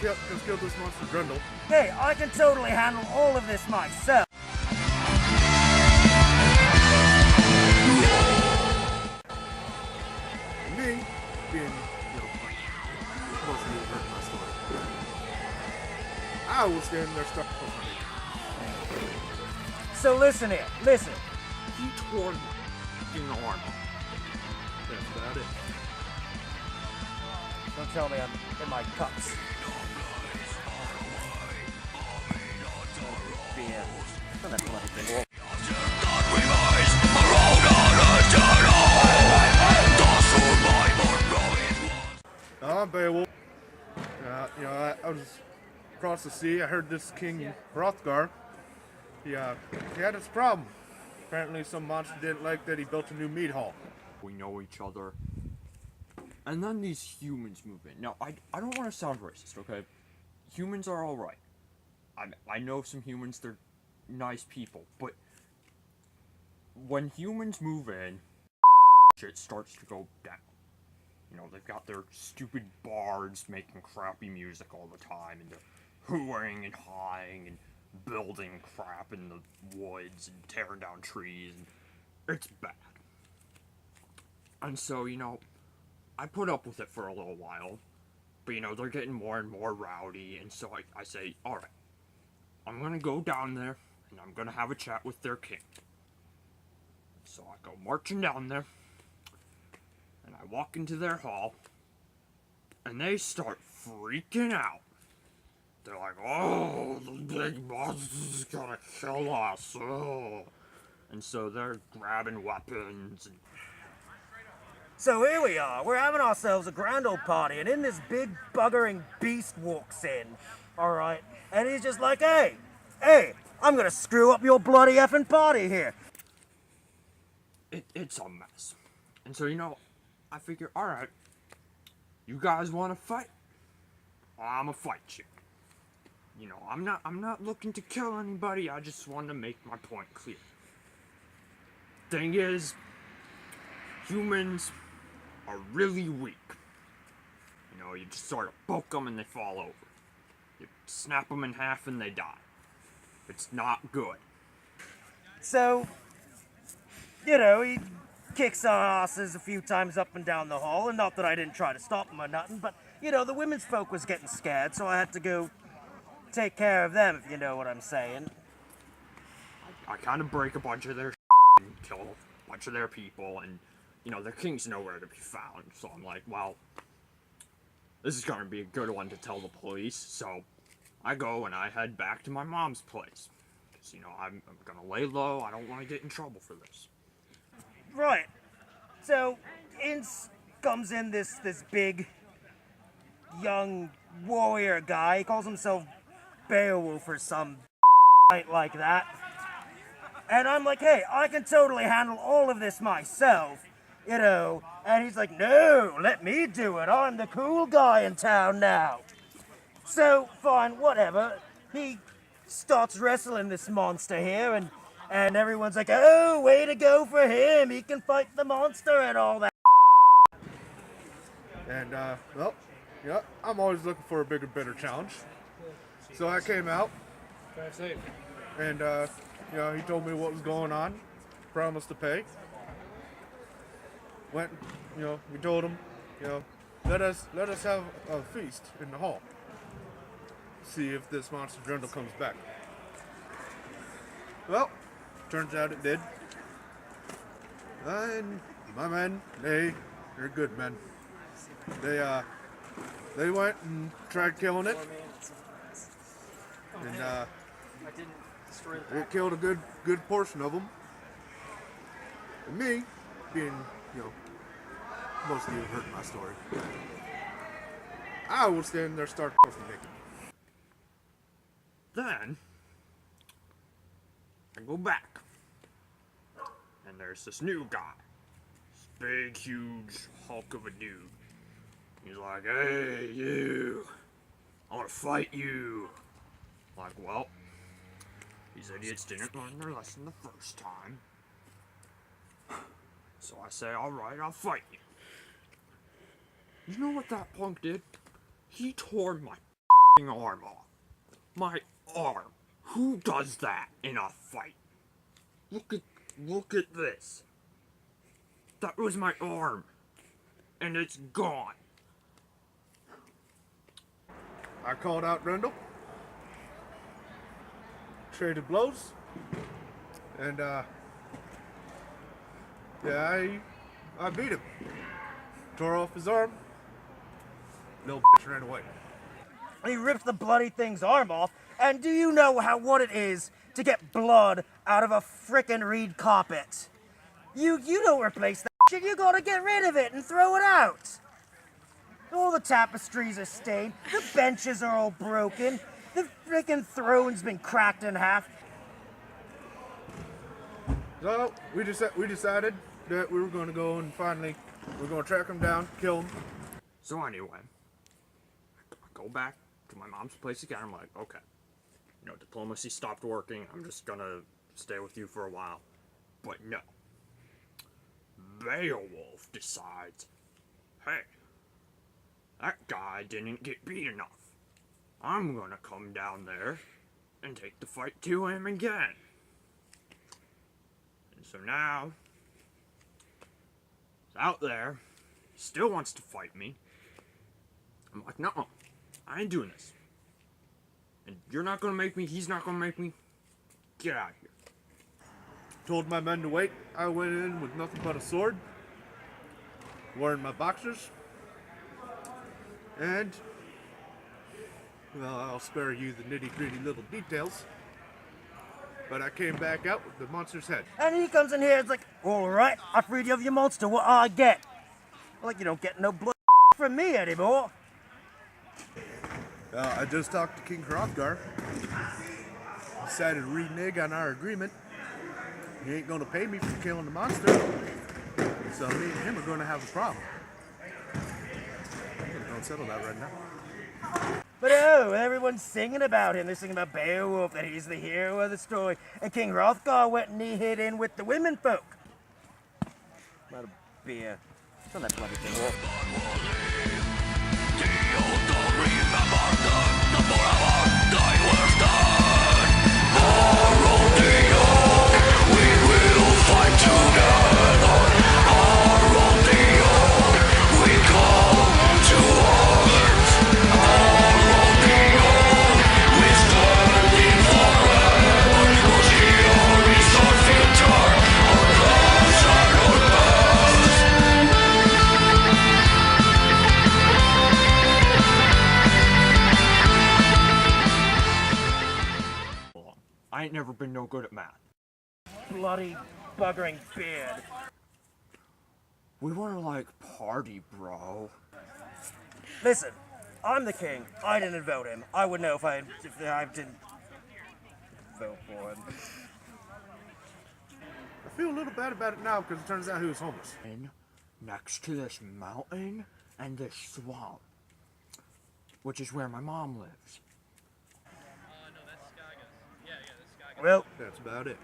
just kill this monster Grendel. Hey, I can totally handle all of this myself. Me, being, most of you have heard my story. I will stand there stuck close to me. So listen here, listen. He tore my f***ing arm. That's about it. Don't tell me I'm in my cups. Beer. Oh, that bloody thing. I'm Beowulf. I was across the sea. I heard this King Hrothgar. He had his problem. Apparently, some monster didn't like that he built a new meat hall. We know each other. And then these humans move in. Now, I don't want to sound racist, okay? Humans are alright. I know some humans, they're nice people, but when humans move in, shit starts to go down. You know, they've got their stupid bards making crappy music all the time, and they're hooing and hawing and building crap in the woods and tearing down trees, and it's bad. And so, I put up with it for a little while, but they're getting more and more rowdy, and so I say, alright, I'm gonna go down there, and I'm gonna have a chat with their king. So I go marching down there, and I walk into their hall, and they start freaking out. They're like, oh, the big boss is gonna kill us, oh. And so they're grabbing weapons, and So here we are, we're having ourselves a grand old party, and in this big buggering beast walks in, alright, and he's just like, hey, I'm gonna screw up your bloody effing party here. it's a mess. And so, I figure, alright, you guys wanna fight? I'ma fight you. I'm not looking to kill anybody, I just want to make my point clear. Thing is, humans are really weak. You just sort of poke them and they fall over. You snap them in half and they die. It's not good. So, he kicks our asses a few times up and down the hall, and not that I didn't try to stop him or nothing, but, the women's folk was getting scared, so I had to go take care of them, if you know what I'm saying. I kind of break a bunch of their and kill a bunch of their people, and, their king's nowhere to be found. So I'm like, well, this is gonna be a good one to tell the police. So I go and I head back to my mom's place. Because, I'm gonna lay low, I don't want to get in trouble for this. Right. So, in comes in this big, young warrior guy. He calls himself Beowulf or some like that. And I'm like, hey, I can totally handle all of this myself, And he's like, no, let me do it. I'm the cool guy in town now. So, fine, whatever. He starts wrestling this monster here, and everyone's like, oh, way to go for him. He can fight the monster and all that. And, I'm always looking for a bigger, better challenge. So I came out, and, he told me what was going on, promised to pay. Went, we told him, let us have a feast in the hall. See if this monster Grendel comes back. Well, turns out it did. And my men, they're good men. They went and tried killing it. And it killed a good portion of them. And me, being, most of you have heard my story, I will stand there stark naked. Then I go back, and there's this new guy, this big, huge hulk of a dude. He's like, hey, you, I want to fight you. I'm like, well, these idiots didn't learn their lesson the first time. So I say, alright, I'll fight you. You know what that punk did? He tore my arm off. My arm. Who does that in a fight? Look at this. That was my arm. And it's gone. I called out Grendel, traded blows, and yeah, I beat him. Tore off his arm. Little bitch ran away. He rips the bloody thing's arm off, and do you know what it is to get blood out of a frickin' reed carpet? You don't replace that shit, you gotta get rid of it and throw it out. All the tapestries are stained, the benches are all broken, the frickin' throne's been cracked in half. So we decided that we were going to go and finally we're going to track him down, kill him. So anyway, I go back to my mom's place again. I'm like, okay, diplomacy stopped working. I'm just gonna stay with you for a while. But no. Beowulf decides, hey, that guy didn't get beat enough. I'm gonna come down there and take the fight to him again. And so now, he's out there, still wants to fight me. I'm like, no, I ain't doing this. And you're not gonna make me, he's not gonna make me. Get out of here. Told my men to wait. I went in with nothing but a sword, wearing my boxers, and well, I'll spare you the nitty-gritty little details. But I came back out with the monster's head. And he comes in here, it's like, all right, I freed you of your monster, what I get? Like, you don't get no blood from me anymore. I just talked to King Hrothgar. Decided to renege on our agreement. He ain't gonna pay me for killing the monster. So me and him are gonna have a problem. I'm gonna settle that right now. But oh, everyone's singing about him. They're singing about Beowulf, that he's the hero of the story. And King Hrothgar went and he hid in with the women folk. About a beer. Turn that bloody thing off. I ain't never been no good at math. Bloody buggering beard. We wanna like party, bro. Listen, I'm the king. I didn't vote him. I would know if I didn't vote for him. I feel a little bad about it now because it turns out he was homeless. Next to this mountain and this swamp, which is where my mom lives. Well, That's about it.